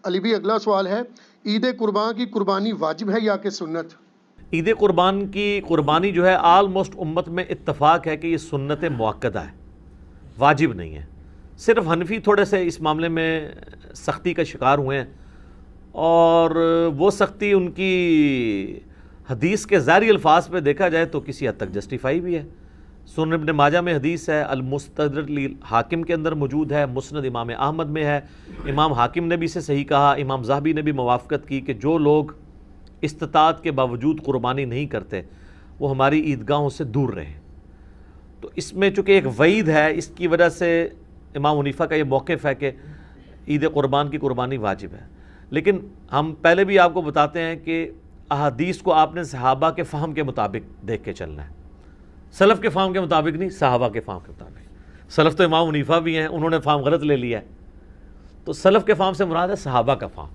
علی بھی اگلا سوال ہے، عید قربان کی قربانی واجب ہے یا کہ سنت؟ عید قربان کی قربانی جو ہے آلموسٹ امت میں اتفاق ہے کہ یہ سنت موقدہ ہے، واجب نہیں ہے۔ صرف حنفی تھوڑے سے اس معاملے میں سختی کا شکار ہوئے ہیں، اور وہ سختی ان کی حدیث کے ظاہری الفاظ پہ دیکھا جائے تو کسی حد تک جسٹیفائی بھی ہے۔ سنن ابن ماجہ میں حدیث ہے، المستدرک حاکم کے اندر موجود ہے، مسند امام احمد میں ہے، امام حاکم نے بھی اسے صحیح کہا، امام ذہبی نے بھی موافقت کی کہ جو لوگ استطاعت کے باوجود قربانی نہیں کرتے وہ ہماری عیدگاہوں سے دور رہیں۔ تو اس میں چونکہ ایک وعید ہے، اس کی وجہ سے امام حنیفہ کا یہ موقف ہے کہ عید قربان کی قربانی واجب ہے۔ لیکن ہم پہلے بھی آپ کو بتاتے ہیں کہ احادیث کو آپ نے صحابہ کے فہم کے مطابق دیکھ کے چلنا ہے، سلف کے فہم کے مطابق نہیں، صحابہ کے فہم کے مطابق۔ سلف تو امام حنیفہ بھی ہیں، انہوں نے فہم غلط لے لیا ہے، تو سلف کے فہم سے مراد ہے صحابہ کا فہم۔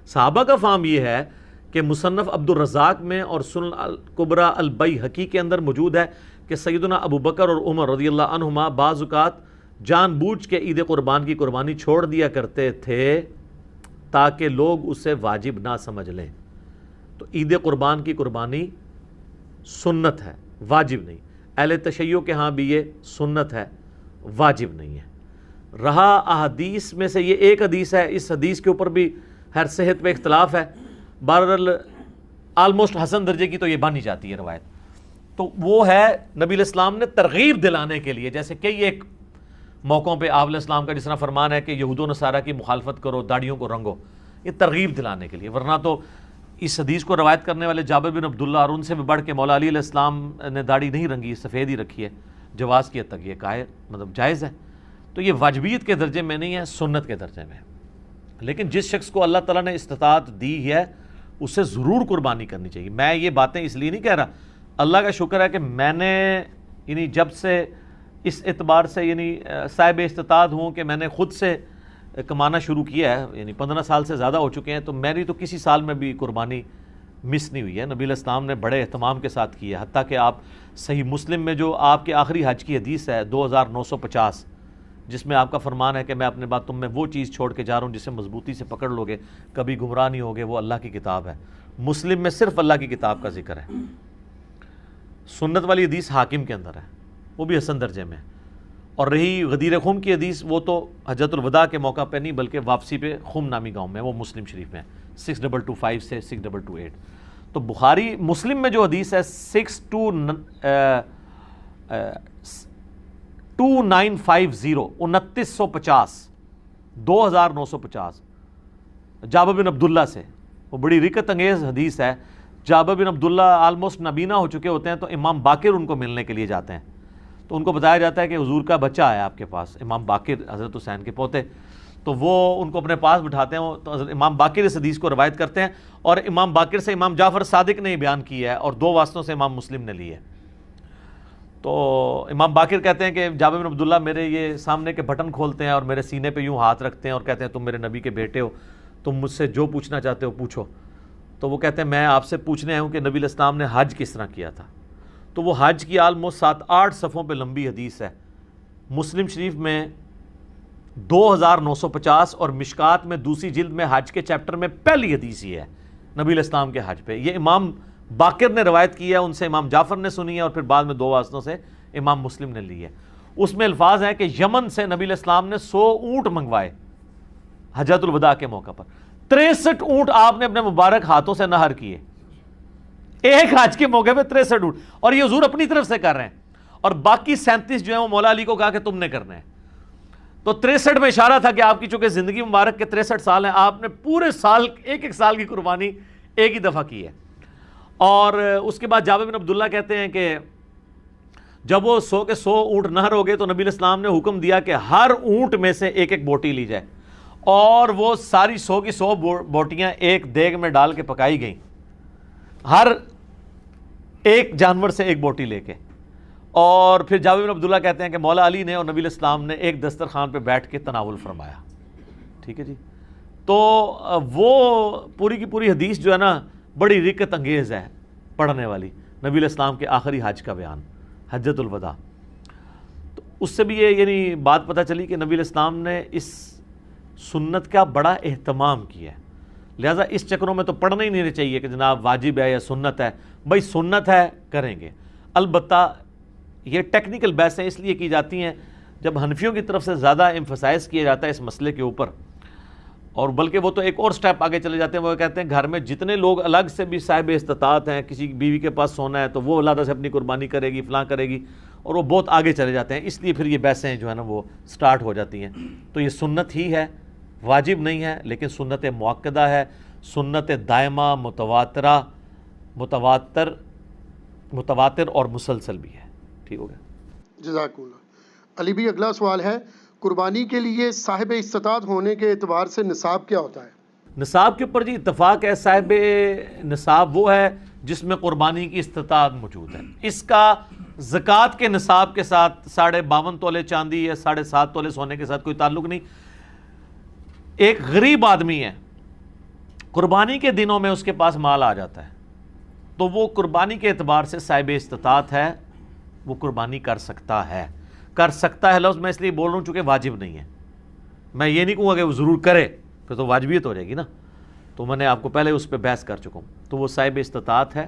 صحابہ کا فہم یہ ہے کہ مصنف عبد الرزاق میں اور سنن الکبری البیہقی کے اندر موجود ہے کہ سیدنا ابو بکر اور عمر رضی اللہ عنہما بعض اوقات جان بوجھ کے عید قربان کی قربانی چھوڑ دیا کرتے تھے تاکہ لوگ اسے واجب نہ سمجھ لیں۔ تو عید قربان کی قربانی سنت ہے، واجب نہیں۔ اہل تشیع کے ہاں بھی یہ سنت ہے، واجب نہیں ہے۔ رہا احادیث میں سے یہ ایک حدیث ہے، اس حدیث کے اوپر بھی ہر صحت پہ اختلاف ہے، بہرحال آلموسٹ حسن درجے کی تو یہ بن ہی جاتی ہے روایت۔ تو وہ ہے نبی علیہ السلام نے ترغیب دلانے کے لیے، جیسے کئی ایک موقعوں پہ آپ علیہ السلام کا جس طرح فرمان ہے کہ یہود و نصارہ کی مخالفت کرو، داڑھیوں کو رنگو، یہ ترغیب دلانے کے لیے۔ ورنہ تو اس حدیث کو روایت کرنے والے جابر بن عبداللہ اور ان سے بھی بڑھ کے مولا علی علیہ السلام نے داڑھی نہیں رنگی، سفید ہی رکھی ہے، جواز کی حد تک یہ جائز ہے۔ تو یہ واجبیت کے درجے میں نہیں ہے، سنت کے درجے میں ہے۔ لیکن جس شخص کو اللہ تعالیٰ نے استطاعت دی ہے اسے ضرور قربانی کرنی چاہیے۔ میں یہ باتیں اس لیے نہیں کہہ رہا، اللہ کا شکر ہے کہ میں نے یعنی جب سے اس اعتبار سے صاحب استطاعت ہوں کہ میں نے خود سے کمانا شروع کیا ہے، یعنی 15 سال سے زیادہ ہو چکے ہیں، تو میری تو کسی سال میں بھی قربانی مس نہیں ہوئی ہے۔ نبی علیہ السلام نے بڑے اہتمام کے ساتھ کی ہے، حتیٰ کہ آپ صحیح مسلم میں جو آپ کے آخری حج کی حدیث ہے 2950، جس میں آپ کا فرمان ہے کہ میں اپنے بعد تم میں وہ چیز چھوڑ کے جا رہا ہوں جسے مضبوطی سے پکڑ لوگے، کبھی گمراہ نہیں ہوگے، وہ اللہ کی کتاب ہے۔ مسلم میں صرف اللہ کی کتاب کا ذکر ہے۔ سنت والی حدیث حاکم کے اندر ہے، وہ بھی حسن درجے میں۔ اور رہی غدیر خم کی حدیث، وہ تو حجۃ الوداع کے موقع پہ نہیں بلکہ واپسی پہ خم نامی گاؤں میں، وہ مسلم شریف میں 6225 سے 6228۔ تو بخاری مسلم میں جو حدیث ہے 2950 2950 2950 جابر بن عبداللہ سے، وہ بڑی رکت انگیز حدیث ہے۔ جابر بن عبداللہ آلموسٹ نابینا ہو چکے ہوتے ہیں، تو امام باقر ان کو ملنے کے لیے جاتے ہیں، تو ان کو بتایا جاتا ہے کہ حضور کا بچہ ہے آپ کے پاس، امام باقر حضرت حسین کے پوتے، تو وہ ان کو اپنے پاس بٹھاتے ہیں، تو حضرت امام باقر اس حدیث کو روایت کرتے ہیں، اور امام باقر سے امام جعفر صادق نے بیان کیا ہے، اور 2 واسطوں سے امام مسلم نے لی ہے۔ تو امام باقر کہتے ہیں کہ جابر بن عبداللہ میرے یہ سامنے کے بٹن کھولتے ہیں اور میرے سینے پہ یوں ہاتھ رکھتے ہیں اور کہتے ہیں تم میرے نبی کے بیٹے ہو، تم مجھ سے جو پوچھنا چاہتے ہو پوچھو۔ تو وہ کہتے ہیں میں آپ سے پوچھنے آیا ہوں کہ نبی علیہ السلام نے حج کس طرح کیا تھا۔ تو وہ حج کی آلموسٹ 7-8 صفحوں پہ لمبی حدیث ہے، مسلم شریف میں 2950 اور مشکات میں دوسری جلد میں حج کے چیپٹر میں پہلی حدیث یہ ہے نبی علیہ السلام کے حج پہ۔ یہ امام باقر نے روایت کی ہے، ان سے امام جعفر نے سنی ہے، اور پھر بعد میں 2 واسطوں سے امام مسلم نے لی ہے۔ اس میں الفاظ ہیں کہ یمن سے نبی علیہ السلام نے 100 اونٹ منگوائے حجۃ الوداع کے موقع پر، 63 اونٹ آپ نے اپنے مبارک ہاتھوں سے نہر کیے ایک حج کے موقع پہ، 63 اونٹ، اور یہ حضور اپنی طرف سے کر رہے ہیں، اور باقی 37 جو ہیں وہ مولا علی کو کہا کہ تم نے کرنا ہے۔ تو 63 میں اشارہ تھا کہ آپ کی چونکہ زندگی مبارک کے 63 سال ہیں، آپ نے پورے سال ایک سال کی قربانی ایک ہی دفعہ کی ہے۔ اور اس کے بعد جابر بن عبداللہ کہتے ہیں کہ جب وہ 100 کے 100 اونٹ نہر ہو گئے تو نبی علیہ السلام نے حکم دیا کہ ہر اونٹ میں سے ایک ایک بوٹی لی جائے، اور وہ ساری 100 کی 100 بوٹیاں ایک دیگ میں ڈال کے پکائی گئیں، ہر ایک جانور سے ایک بوٹی لے کے۔ اور پھر جابر بن عبداللہ کہتے ہیں کہ مولا علی نے اور نبی علیہ السلام نے ایک دسترخوان پہ بیٹھ کے تناول فرمایا۔ ٹھیک ہے جی، تو وہ پوری کی پوری حدیث جو ہے نا بڑی رکت انگیز ہے پڑھنے والی، نبی علیہ السلام کے آخری حج کا بیان، حجۃ الوداع۔ تو اس سے بھی یہ بات پتہ چلی کہ نبی علیہ السلام نے اس سنت کا بڑا اہتمام کیا ہے، لہٰذا اس چکروں میں تو پڑھنا ہی نہیں چاہیے کہ جناب واجب ہے یا سنت ہے. بھائی سنت ہے کریں گے. البتہ یہ ٹیکنیکل بحثیں اس لیے کی جاتی ہیں جب حنفیوں کی طرف سے زیادہ ایمفسائز کیا جاتا ہے اس مسئلے کے اوپر، اور بلکہ وہ تو ایک اور سٹیپ آگے چلے جاتے ہیں. وہ کہتے ہیں گھر میں جتنے لوگ الگ سے بھی صاحب استطاعت ہیں، کسی بیوی کے پاس سونا ہے تو وہ علیحدہ سے اپنی قربانی کرے گی، فلاں کرے گی، اور وہ بہت آگے چلے جاتے ہیں. اس لیے پھر یہ بحثیں جو ہے نا وہ سٹارٹ ہو جاتی ہیں. تو یہ سنت ہی ہے، واجب نہیں ہے، لیکن سنت مؤکدہ ہے، سنت دائمہ، متواتر اور مسلسل بھی ہے. ٹھیک ہو گیا. جزاک اللہ. علی بھی اگلا سوال ہے، قربانی کے لیے صاحب استطاعت ہونے کے اعتبار سے نصاب کیا ہوتا ہے؟ نصاب کے اوپر جی اتفاق ہے، صاحب نصاب وہ ہے جس میں قربانی کی استطاعت موجود ہے. اس کا زکوٰۃ کے نصاب کے ساتھ 52.5 تولے چاندی یا 7.5 تولے سونے کے ساتھ کوئی تعلق نہیں. ایک غریب آدمی ہے، قربانی کے دنوں میں اس کے پاس مال آ جاتا ہے تو وہ قربانی کے اعتبار سے صاحب استطاعت ہے، وہ قربانی کر سکتا ہے. لفظ میں اس لیے بول رہا ہوں چونکہ واجب نہیں ہے. میں یہ نہیں کہوں گا کہ وہ ضرور کرے، پھر تو واجبیت ہو جائے گی نا. تو میں نے آپ کو پہلے اس پہ بحث کر چکا ہوں. تو وہ صاحب استطاعت ہے،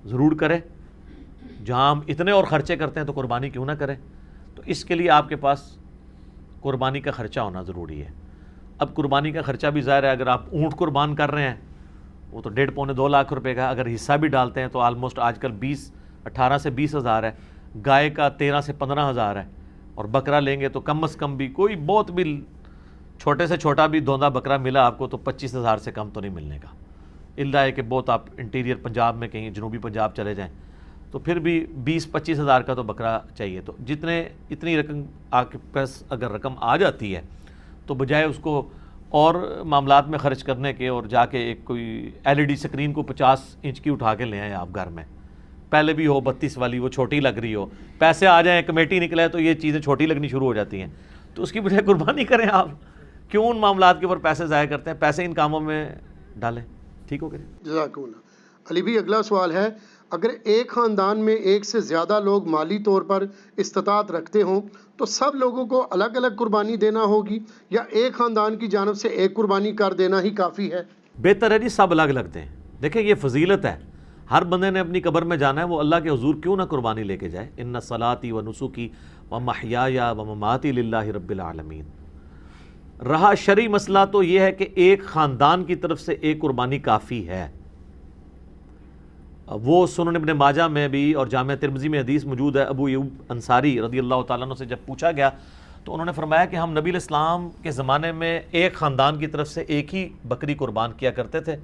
ضرور کرے. جہاں ہم اتنے اور خرچے کرتے ہیں تو قربانی کیوں نہ کریں. تو اس کے لیے آپ کے پاس قربانی کا خرچہ ہونا ضروری ہے. اب قربانی کا خرچہ بھی ظاہر ہے، اگر آپ اونٹ قربان کر رہے ہیں وہ تو 1.5-2 لاکھ روپے کا، اگر حصہ بھی ڈالتے ہیں تو آلموسٹ آج کل 18 سے 20 ہزار ہے. گائے کا 13 سے 15 ہزار ہے، اور بکرا لیں گے تو کم از کم بھی کوئی بہت بھی چھوٹے سے چھوٹا بھی دوندا بکرا ملا آپ کو تو 25 ہزار سے کم تو نہیں ملنے کا. اللہ ہے کہ بہت آپ انٹیریئر پنجاب میں کہیں جنوبی پنجاب چلے جائیں تو پھر بھی 20-25 ہزار کا تو بکرا چاہیے. تو اتنی رقم آپ کے پاس اگر رقم آ جاتی ہے تو بجائے اس کو اور معاملات میں خرچ کرنے کے اور جا کے ایک کوئی LED سکرین کو 50 انچ کی اٹھا کے لے آئیں آپ گھر میں، پہلے بھی ہو 32 والی، وہ چھوٹی لگ رہی ہو، پیسے آ جائیں، کمیٹی نکلے تو یہ چیزیں چھوٹی لگنی شروع ہو جاتی ہیں. تو اس کی بجائے قربانی کریں. آپ کیوں ان معاملات کے اوپر پیسے ضائع کرتے ہیں؟ پیسے ان کاموں میں ڈالیں. ٹھیک ہو گیا. جزاک اللہ. علی بھی اگلا سوال ہے، اگر ایک خاندان میں ایک سے زیادہ لوگ مالی طور پر استطاعت رکھتے ہوں تو سب لوگوں کو الگ الگ قربانی دینا ہوگی یا ایک خاندان کی جانب سے ایک قربانی کر دینا ہی کافی ہے؟ بہتر ہے جی سب الگ الگ دیں. دیکھیں یہ فضیلت ہے، ہر بندے نے اپنی قبر میں جانا ہے، وہ اللہ کے حضور کیوں نہ قربانی لے کے جائے. ان صلاتی و نسکی و محیایا و مماتی للہ رب العالمین. رہا شرعی مسئلہ تو یہ ہے کہ ایک خاندان کی طرف سے ایک قربانی کافی ہے. وہ سنن ابن ماجہ میں بھی اور جامع ترمذی میں حدیث موجود ہے. ابو ایوب انصاری رضی اللہ تعالیٰ عنہ سے جب پوچھا گیا تو انہوں نے فرمایا کہ ہم نبی الاسلام کے زمانے میں ایک خاندان کی طرف سے ایک ہی بکری قربان کیا کرتے تھے.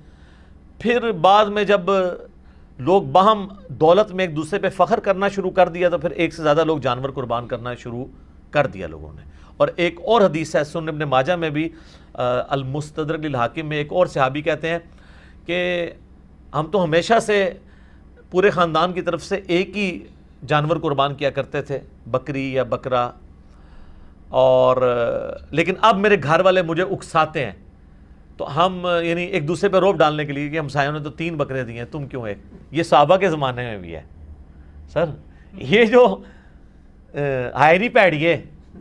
پھر بعد میں جب لوگ باہم دولت میں ایک دوسرے پہ فخر کرنا شروع کر دیا تو پھر ایک سے زیادہ لوگ جانور قربان کرنا شروع کر دیا لوگوں نے. اور ایک اور حدیث ہے سنن ابن ماجہ میں بھی المستدرک للحاکم میں، ایک اور صحابی کہتے ہیں کہ ہم تو ہمیشہ سے پورے خاندان کی طرف سے ایک ہی جانور قربان کیا کرتے تھے، بکری یا بکرا، اور لیکن اب میرے گھر والے مجھے اکساتے ہیں تو ہم یعنی ایک دوسرے پہ روب ڈالنے کے لیے کہ ہمسایوں نے تو 3 بکرے دیے ہیں، تم کیوں ایک. یہ صحابہ کے زمانے میں بھی ہے. سر یہ جو ہائری پیڑی ہے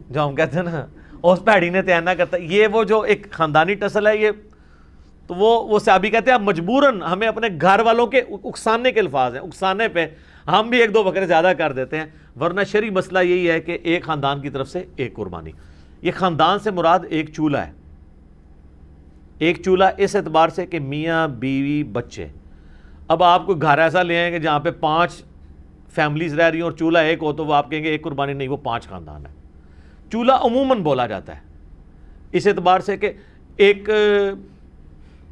جو ہم کہتے ہیں نا، اس پیڑی نے تینا کرتا ہے، یہ وہ جو ایک خاندانی ٹسل ہے. یہ تو وہ صحابی کہتے ہیں اب مجبوراً ہمیں اپنے گھر والوں کے اکسانے کے الفاظ ہیں، اکسانے پہ ہم بھی 1-2 بکرے زیادہ کر دیتے ہیں. ورنہ شرعی مسئلہ یہی ہے کہ ایک خاندان کی طرف سے ایک قربانی. یہ خاندان سے مراد ایک چولہا ہے. ایک چولہا اس اعتبار سے کہ میاں بیوی بچے. اب آپ کو گھر ایسا لے آئیں کہ جہاں پہ 5 فیملیز رہ رہی ہیں اور چولہا ایک ہو تو وہ آپ کہیں گے ایک قربانی نہیں، وہ 5 خاندان ہے. چولہا عموماً بولا جاتا ہے اس اعتبار سے کہ ایک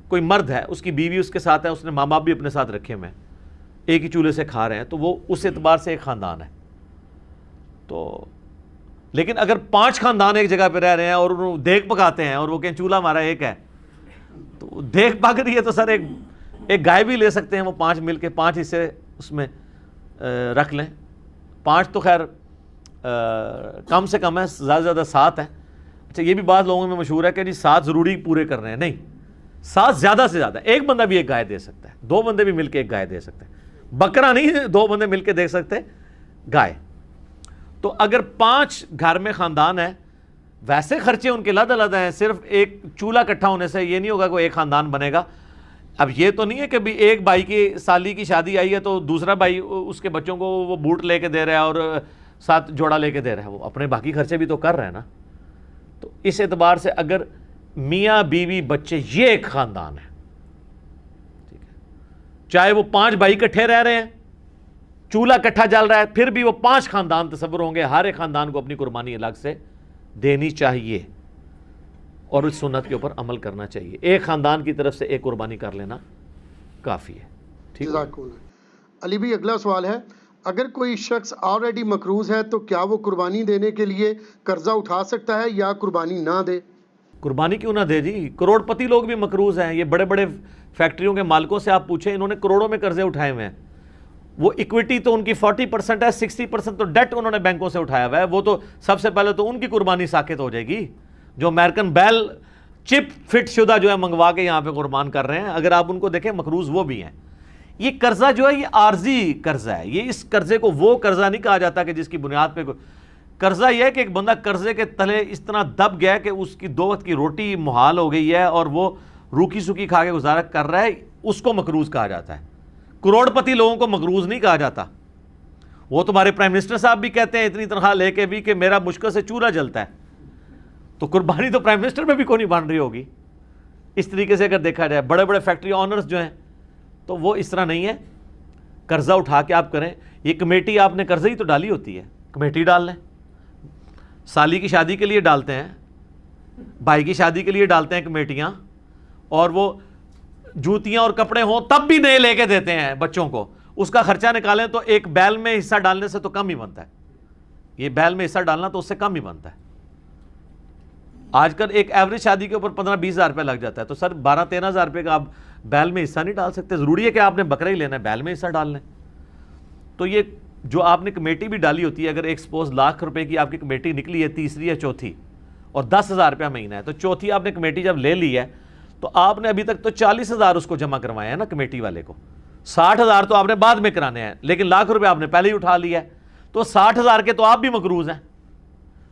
کوئی مرد ہے، اس کی بیوی اس کے ساتھ ہے، اس نے ماں باپ بھی اپنے ساتھ رکھے ہوئے ہیں، ایک ہی چولہے سے کھا رہے ہیں، تو وہ اس اعتبار سے ایک خاندان ہے. تو لیکن اگر 5 خاندان ایک جگہ پہ رہ رہے ہیں اور دیگ پکاتے ہیں اور وہ کہیں چولہا ہمارا ایک ہے، تو دیگ پک رہی ہے تو سر ایک گائے بھی لے سکتے ہیں، وہ 5 مل کے 5 حصے اس میں رکھ لیں. 5 تو خیر کم سے کم ہے، زیادہ سے زیادہ 7 ہے. اچھا یہ بھی بعض لوگوں میں مشہور ہے کہ جی 7 ضروری پورے کر رہے ہیں، نہیں، 7 زیادہ سے زیادہ. ایک بندہ بھی ایک گائے دے سکتا ہے، 2 بندے بھی مل کے ایک گائے دے سکتے ہیں. بکرا نہیں 2 بندے مل کے دے سکتے گائے. تو اگر 5 گھر میں خاندان ہے ویسے خرچے ان کے علیحدہ علیحدہ ہیں، صرف ایک چولہا اکٹھا ہونے سے یہ نہیں ہوگا کہ ایک خاندان بنے گا۔ اب یہ تو نہیں ہے کہ بھی ایک بھائی کی سالی کی شادی آئی ہے تو دوسرا بھائی اس کے بچوں کو وہ بوٹ لے کے دے رہا ہے اور ساتھ جوڑا لے کے دے رہا ہے، وہ اپنے باقی خرچے بھی تو کر رہے ہیں نا۔ تو اس اعتبار سے اگر میاں بیوی بچے یہ ایک خاندان ہے، ٹھیک ہے، چاہے وہ 5 بھائی اکٹھے رہ رہے ہیں، چولہا اکٹھا جل رہا ہے، پھر بھی وہ 5 خاندان تصور ہوں گے، ہر ایک خاندان کو اپنی قربانی الگ سے دینی چاہیے اور اس سنت کے اوپر عمل کرنا چاہیے۔ ایک خاندان کی طرف سے ایک قربانی کر لینا کافی ہے، ٹھیک ہے۔ جزاک اللہ۔ علی بھائی اگلا سوال ہے، اگر کوئی شخص آلریڈی مقروض ہے تو کیا وہ قربانی دینے کے لیے قرضہ اٹھا سکتا ہے یا قربانی نہ دے؟ قربانی کیوں نہ دے جی، کروڑ پتی لوگ بھی مقروض ہیں، یہ بڑے بڑے فیکٹریوں کے مالکوں سے آپ پوچھیں، انہوں نے کروڑوں میں قرضے اٹھائے ہوئے ہیں، وہ ایکویٹی تو ان کی 40% ہے، 60% تو ڈیٹ انہوں نے بینکوں سے اٹھایا ہوا ہے، وہ تو سب سے پہلے تو ان کی قربانی ساقط ہو جائے گی، جو امریکن بیل چپ فٹ شدہ جو ہے منگوا کے یہاں پہ قربان کر رہے ہیں، اگر آپ ان کو دیکھیں مقروض وہ بھی ہیں۔ یہ قرضہ جو ہے یہ عارضی قرضہ ہے، یہ اس قرضے کو وہ قرضہ نہیں کہا جاتا کہ جس کی بنیاد پہ قرضہ یہ ہے کہ ایک بندہ قرضے کے تلے اس طرح دب گیا کہ اس کی 2 وقت کی روٹی محال ہو گئی ہے اور وہ روکی سکی کھا کے گزارا کر رہا ہے، اس کو مقروض کہا جاتا ہے۔ کروڑ پتی لوگوں کو مقروض نہیں کہا جاتا۔ وہ تمہارے پرائم منسٹر صاحب بھی کہتے ہیں اتنی تنخواہ لے کے بھی کہ میرا مشکل سے چولہا جلتا ہے، تو قربانی تو پرائم منسٹر میں بھی کوئی نہیں بن رہی ہوگی۔ اس طریقے سے اگر دیکھا جائے بڑے بڑے فیکٹری آنرز جو ہیں تو وہ اس طرح نہیں ہے، قرضہ اٹھا کے آپ کریں۔ یہ کمیٹی آپ نے قرضے ہی تو ڈالی ہوتی ہے، کمیٹی ڈال لیں، سالی کی شادی کے لیے ڈالتے ہیں، بھائی کی شادی کے لیے ڈالتے ہیں کمیٹیاں، اور وہ جوتیاں اور کپڑے ہوں تب بھی نئے لے کے دیتے ہیں بچوں کو، اس کا خرچہ نکالیں تو ایک بیل میں حصہ ڈالنے سے تو کم ہی بنتا ہے، یہ بیل میں حصہ ڈالنا تو اس سے کم ہی بنتا ہے۔ آج کل ایک ایوریج شادی کے اوپر 15-20 ہزار روپے لگ جاتا ہے، تو سر 12-13 ہزار روپے کا آپ بیل میں حصہ نہیں ڈال سکتے، ضروری ہے کہ آپ نے بکرا ہی لینا ہے، بیل میں حصہ ڈال لیں۔ تو یہ جو آپ نے کمیٹی بھی ڈالی ہوتی ہے، اگر ایک سپوز لاکھ روپے کی آپ کی کمیٹی نکلی ہے، تیسری یا چوتھی، اور 10,000 روپیہ مہینہ ہے، تو چوتھی آپ نے کمیٹی جب لے لی ہے تو آپ نے ابھی تک تو 40,000 اس کو جمع کروائے ہیں نا کمیٹی والے کو، 60,000 تو آپ نے بعد میں کرانے ہیں، لیکن لاکھ روپے آپ نے پہلے ہی اٹھا لیا ہے، تو 60,000 کے تو آپ بھی مقروض ہیں،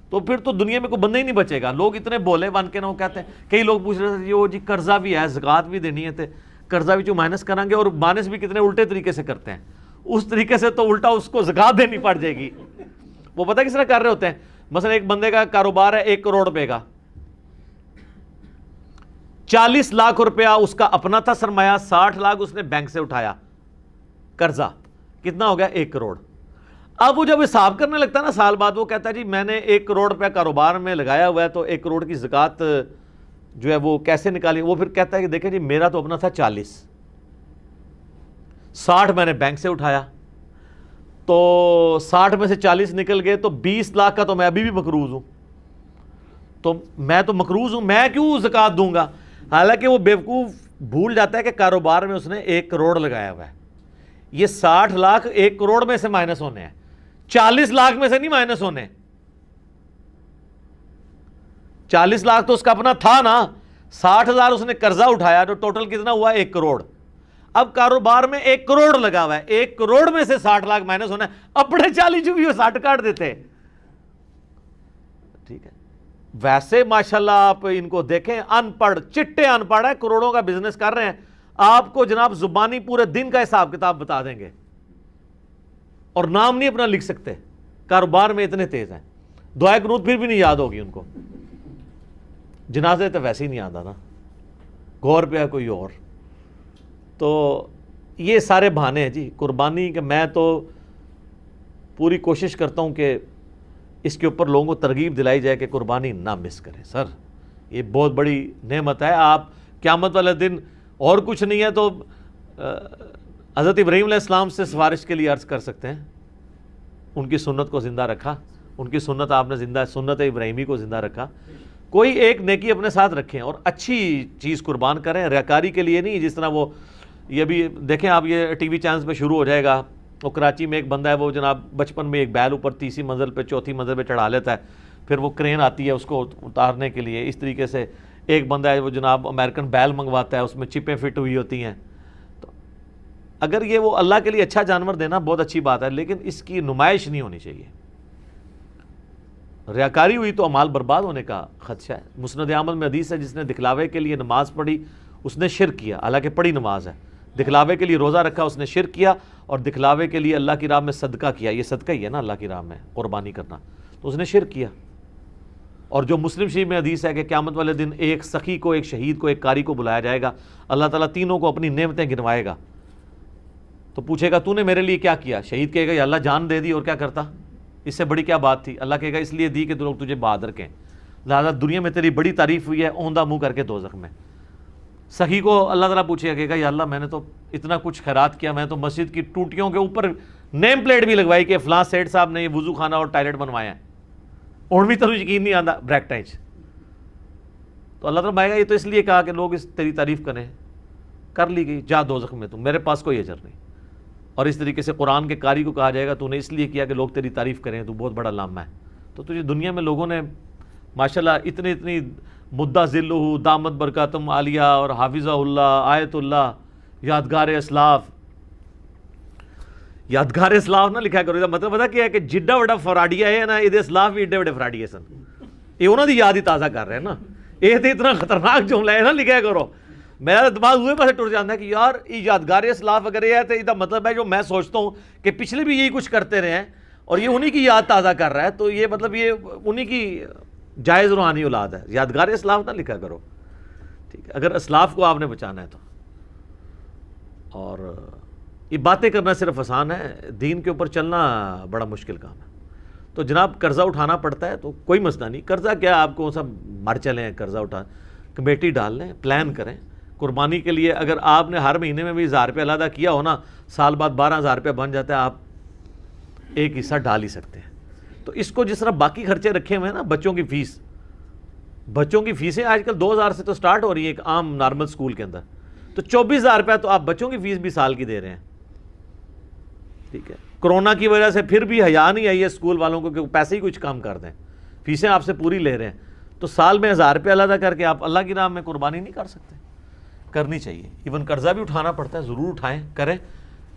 تو پھر تو دنیا میں کوئی بندہ ہی نہیں بچے گا۔ لوگ اتنے بولے بن کے نہ کہتے ہیں، کئی لوگ پوچھ رہے تھے وہ جی قرضہ بھی ہے، زکوٰۃ بھی دینی ہے، قرضہ بھی جو مائنس کریں گے، اور مائنس بھی کتنے الٹے طریقے سے کرتے ہیں، اس طریقے سے تو الٹا اس کو زکوٰۃ دینی پڑ جائے گی۔ وہ پتہ کس طرح کر رہے ہوتے ہیں، مثلا ایک بندے کا کاروبار ہے 1 کروڑ روپے کا، 40 لاکھ روپیہ اس کا اپنا تھا سرمایہ، 60 لاکھ اس نے بینک سے اٹھایا قرضہ، کتنا ہو گیا 1 کروڑ۔ اب وہ جب حساب کرنے لگتا ہے نا سال بعد، وہ کہتا ہے جی میں نے 1 کروڑ روپیہ کاروبار میں لگایا ہوا ہے، تو 1 کروڑ کی زکوٰۃ جو ہے وہ کیسے نکالی؟ وہ پھر کہتا ہے کہ دیکھیں جی میرا تو اپنا تھا 40، 60 میں نے بینک سے اٹھایا، تو 60 میں سے 40 نکل گئے، تو 20 لاکھ کا تو میں ابھی بھی مقروض ہوں، تو میں تو مقروض ہوں، میں کیوں زکوٰۃ دوں گا؟ حالانکہ وہ بیوقوف بھول جاتا ہے کہ کاروبار میں اس نے 1 کروڑ لگایا ہوا ہے، یہ 60 لاکھ 1 کروڑ میں سے مائنس ہونے ہیں، 40 لاکھ میں سے نہیں مائنس ہونے۔ 40 لاکھ تو اس کا اپنا تھا نا، 60,000 اس نے قرضہ اٹھایا، تو ٹوٹل کتنا ہوا 1 کروڑ۔ اب کاروبار میں 1 کروڑ لگا ہوا ہے، 1 کروڑ میں سے 60 لاکھ مائنس ہونا ہے، اپنے 40 جو بھی وہ 60 کاٹ دیتے، ٹھیک ہے۔ ویسے ماشاءاللہ آپ ان کو دیکھیں، ان پڑھ چٹے ان پڑھ ہے، کروڑوں کا بزنس کر رہے ہیں، آپ کو جناب زبانی پورے دن کا حساب کتاب بتا دیں گے، اور نام نہیں اپنا لکھ سکتے، کاروبار میں اتنے تیز ہیں۔ دعائے قنوت پھر بھی نہیں یاد ہوگی ان کو، جنازے تو ویسے ہی نہیں آتا نا، غور پہ ہے کوئی اور۔ تو یہ سارے بہانے ہیں جی قربانی کے۔ میں تو پوری کوشش کرتا ہوں کہ اس کے اوپر لوگوں کو ترغیب دلائی جائے کہ قربانی نہ مس کریں۔ سر یہ بہت بڑی نعمت ہے، آپ قیامت والے دن اور کچھ نہیں ہے تو حضرت ابراہیم علیہ السلام سے سفارش کے لیے عرض کر سکتے ہیں، ان کی سنت کو زندہ رکھا، ان کی سنت آپ نے زندہ، سنت ابراہیمی کو زندہ رکھا۔ کوئی ایک نیکی اپنے ساتھ رکھیں اور اچھی چیز قربان کریں، ریاکاری کے لیے نہیں۔ جس طرح وہ یہ بھی دیکھیں آپ، یہ ٹی وی چینلز پہ شروع ہو جائے گا، وہ کراچی میں ایک بندہ ہے، وہ جناب بچپن میں ایک بیل اوپر 30 منزل پہ 4تھی منزل پہ چڑھا لیتا ہے، پھر وہ کرین آتی ہے اس کو اتارنے کے لیے۔ اس طریقے سے ایک بندہ ہے وہ جناب امریکن بیل منگواتا ہے، اس میں چپیں فٹ ہوئی ہوتی ہیں۔ تو اگر یہ وہ اللہ کے لیے اچھا جانور دینا بہت اچھی بات ہے، لیکن اس کی نمائش نہیں ہونی چاہیے۔ ریاکاری ہوئی تو اعمال برباد ہونے کا خدشہ ہے۔ مسند احمد میں حدیث ہے جس نے دکھلاوے کے لیے نماز پڑھی اس نے شرک کیا، حالانکہ پڑھی نماز ہے، دکھلاوے کے لیے روزہ رکھا اس نے شرک کیا، اور دکھلاوے کے لیے اللہ کی راہ میں صدقہ کیا، یہ صدقہ ہی ہے نا اللہ کی راہ میں قربانی کرنا، تو اس نے شرک کیا۔ اور جو مسلم شریف میں حدیث ہے کہ قیامت والے دن ایک سخی کو، ایک شہید کو، ایک قاری کو بلایا جائے گا، اللہ تعالیٰ تینوں کو اپنی نعمتیں گنوائے گا، تو پوچھے گا تو نے میرے لیے کیا کیا؟ شہید کہے گا یا اللہ جان دے دی اور کیا کرتا، اس سے بڑی کیا بات تھی؟ اللہ کہے گا اس لیے دی کہ لوگ تجھے بہادر کہیں، لہٰذا دنیا میں تیری بڑی تعریف ہوئی ہے، اوندا منہ کر کے دوزخ میں۔ سخی کو اللہ تعالیٰ پوچھے گا، کہے گا یا اللہ میں نے تو اتنا کچھ خیرات کیا، میں تو مسجد کی ٹوٹیوں کے اوپر نیم پلیٹ بھی لگوائی کہ فلاں سیٹ صاحب نے یہ وضو خانہ اور ٹائلٹ بنوایا ہے، اور بھی تو یقین نہیں آتا بریکٹائنچ، تو اللہ تعالیٰ بھائے گا یہ تو اس لیے کہا کہ لوگ اس تیری تعریف کریں، کر لی گئی، جا دوزخ میں تم، میرے پاس کوئی اجر نہیں۔ اور اس طریقے سے قرآن کے قاری کو کہا جائے گا تو نے اس لیے کیا کہ لوگ تیری تعریف کریں، تو بہت بڑا لامہ ہے۔ تو تجھے دنیا میں لوگوں نے ماشاءاللہ اتنی مدہ ذلہ دامت برکاتم عالیہ اور حافظہ اللہ، آیت اللہ، یادگار اسلاف، یادگار اسلاف نہ لکھا کرو، مطلب پتا کیا ہے کہ جڈا وڈا فراڈیا ہے نا، یہ اسلاف بھی ایڈے وڈے فراڈیے سن، یہ انہوں نے یاد ہی تازہ کر رہے ہیں نا، یہ تو اتنا خطرناک جملہ ہے نا لکھا کرو۔ میرا دماغ ہوئے پاسے ٹوٹ جاتا ہے کہ یار یہ یادگار اسلاف اگر یہ ہے تو یہ مطلب ہے جو میں سوچتا ہوں کہ پچھلے بھی یہی کچھ کرتے رہے ہیں اور یہ انہی کی یاد تازہ کر رہا ہے، تو یہ مطلب یہ انہی کی جائز روحانی اولاد ہے۔ یادگار اسلاف نہ لکھا کرو، ٹھیک ہے، اگر اسلاف کو آپ نے بچانا ہے تو۔ اور یہ باتیں کرنا صرف آسان ہے، دین کے اوپر چلنا بڑا مشکل کام ہے۔ تو جناب قرضہ اٹھانا پڑتا ہے تو کوئی مسئلہ نہیں، قرضہ کیا آپ کو سب مر چلیں، قرضہ اٹھا کمیٹی ڈال لیں، پلان کریں قربانی کے لیے۔ اگر آپ نے ہر مہینے میں بھی 1000 روپے علیحدہ کیا ہو نا، سال بعد 12000 روپے بن جاتا ہے، آپ ایک حصہ ڈال ہی سکتے ہیں۔ تو اس کو جس طرح باقی خرچے رکھے ہوئے ہیں نا، بچوں کی فیس، بچوں کی فیسیں آج کل 2000 سے تو سٹارٹ ہو رہی ہیں ایک عام نارمل سکول کے اندر، تو 24000 روپے تو آپ بچوں کی فیس بھی سال کی دے رہے ہیں، ٹھیک ہے۔ کرونا کی وجہ سے پھر بھی حیا نہیں آئی ہے اسکول والوں کو کہ پیسے ہی کچھ کم کر دیں، فیسیں آپ سے پوری لے رہے ہیں، تو سال میں 1000 روپے علیحدہ کر کے آپ اللہ کی راہ میں قربانی نہیں کر سکتے؟ کرنی چاہیے۔ ایون قرضہ بھی اٹھانا پڑتا ہے، ضرور اٹھائیں، کریں،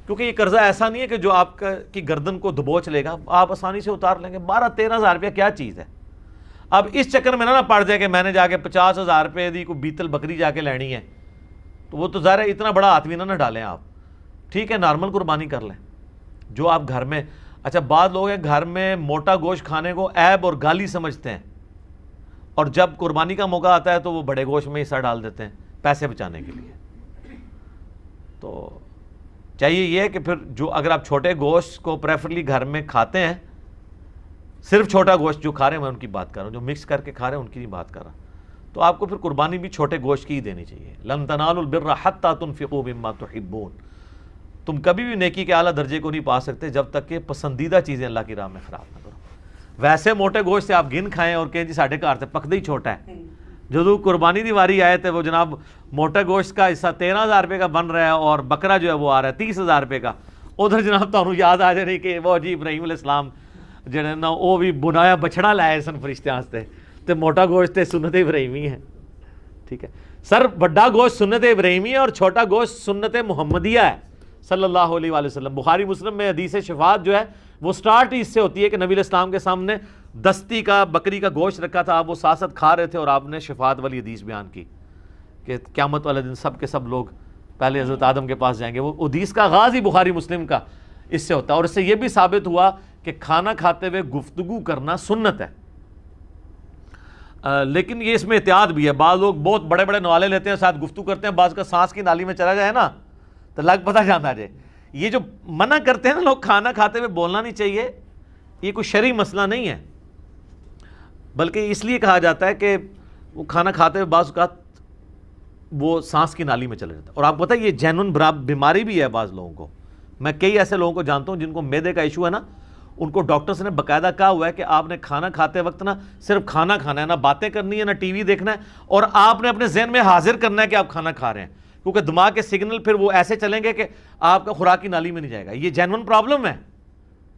کیونکہ یہ قرضہ ایسا نہیں ہے کہ جو آپ کی گردن کو دبوچ لے گا، آپ آسانی سے اتار لیں گے۔ 12-13 روپیہ کیا چیز ہے؟ اب اس چکر میں نہ پڑ جائے کہ میں نے جا کے 50,000 روپے دی کوئی بیتل بکری جا کے لینی ہے، تو وہ تو ظاہر ہے اتنا بڑا ہاتھ بھی نہ ڈالیں آپ، ٹھیک ہے، نارمل قربانی کر لیں جو آپ گھر میں۔ اچھا بعض لوگ ہیں گھر میں موٹا گوشت کھانے کو عیب اور گالی سمجھتے ہیں، اور جب قربانی کا موقع آتا ہے تو وہ بڑے گوشت میں حصہ ڈال دیتے ہیں پیسے بچانے کے لیے۔ تو چاہیے یہ کہ پھر جو اگر آپ چھوٹے گوشت کو پریفرلی گھر میں کھاتے ہیں، صرف چھوٹا گوشت جو کھا رہے ہیں میں ان کی بات کر رہا ہوں، جو مکس کر کے کھا رہے ہیں ان کی نہیں بات کر رہا، تو آپ کو پھر قربانی بھی چھوٹے گوشت کی ہی دینی چاہیے۔ لن تنالوا البر حتی تنفقوا مما تحبون، تم کبھی بھی نیکی کے اعلیٰ درجے کو نہیں پا سکتے جب تک کہ پسندیدہ چیزیں اللہ کی راہ میں خراب نہ کرو۔ ویسے موٹے گوشت سے آپ گن کھائیں اور کہیں جی ساڑھے گھر سے پکدہ ہی چھوٹا ہے، جو قربانی دی واری آئے تھے وہ جناب موٹا گوشت کا حصہ 13,000 روپے کا بن رہا ہے اور بکرا جو ہے وہ آ رہا ہے 30,000 روپے کا، ادھر جناب تمہیں یاد آ جائے کہ وہ جی ابراہیم علیہ السلام جڑے نا وہ بھی بنایا بچڑا لائے سن فرشتیاں واسطے، تے موٹا گوشت تے سنت ابراہیمی ہے، ٹھیک ہے۔ سر بڑا گوشت سنت ابراہیمی ہے اور چھوٹا گوشت سنت محمدیہ ہے صلی اللہ علیہ وآلہ وسلم۔ بخاری مسلم میں حدیث شفاعت جو ہے وہ سٹارٹ ہی اس سے ہوتی ہے کہ نبی علیہ السلام کے سامنے دستی کا بکری کا گوشت رکھا تھا، آپ وہ ساتھ ساتھ کھا رہے تھے اور آپ نے شفاعت والی حدیث بیان کی کہ قیامت والے دن سب کے سب لوگ پہلے حضرت آدم کے پاس جائیں گے۔ وہ حدیث کا آغاز ہی بخاری مسلم کا اس سے ہوتا ہے، اور اس سے یہ بھی ثابت ہوا کہ کھانا کھاتے ہوئے گفتگو کرنا سنت ہے، لیکن یہ اس میں احتیاط بھی ہے۔ بعض لوگ بہت بڑے بڑے نوالے لیتے ہیں، ساتھ گفتگو کرتے ہیں، بعض کا سانس کی نالی میں چلا جائے نا تو لگ پتہ جانا جائے۔ یہ جو منع کرتے ہیں نا لوگ کھانا کھاتے ہوئے بولنا نہیں چاہیے، یہ کوئی شرعی مسئلہ نہیں ہے، بلکہ اس لیے کہا جاتا ہے کہ وہ کھانا کھاتے ہوئے بعض اوقات وہ سانس کی نالی میں چلا جاتا ہے۔ اور آپ کو پتہ ہے یہ جینون بیماری بھی ہے بعض لوگوں کو، میں کئی ایسے لوگوں کو جانتا ہوں جن کو معدے کا ایشو ہے نا، ان کو ڈاکٹرز نے باقاعدہ کہا ہوا ہے کہ آپ نے کھانا کھاتے وقت نا صرف کھانا کھانا ہے، نہ باتیں کرنی ہے، نہ ٹی وی دیکھنا ہے، اور آپ نے اپنے ذہن میں حاضر کرنا ہے کہ آپ کھانا کھا رہے ہیں، کیونکہ دماغ کے سگنل پھر وہ ایسے چلیں گے کہ آپ کا خوراک کی نالی میں نہیں جائے گا۔ یہ جینون پرابلم ہے،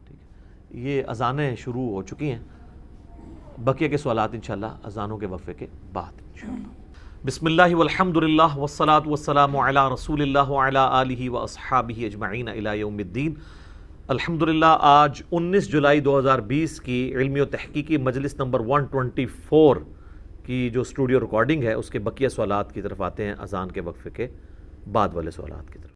ٹھیک ہے۔ یہ اذانیں شروع ہو چکی ہیں، بقیہ کے سوالات انشاءاللہ اذانوں کے وقفے کے بعد انشاءاللہ۔ بسم اللہ والحمد للہ والصلاة والسلام علی رسول اللہ وعلی آلہ واصحابہ اجمعین الی یوم الدین، الحمدللہ آج 19 جولائی 2020 کی علمی و تحقیقی مجلس نمبر 124 کی جو اسٹوڈیو ریکارڈنگ ہے اس کے بقیہ سوالات کی طرف آتے ہیں اذان کے وقفے کے بعد والے سوالات کی طرف.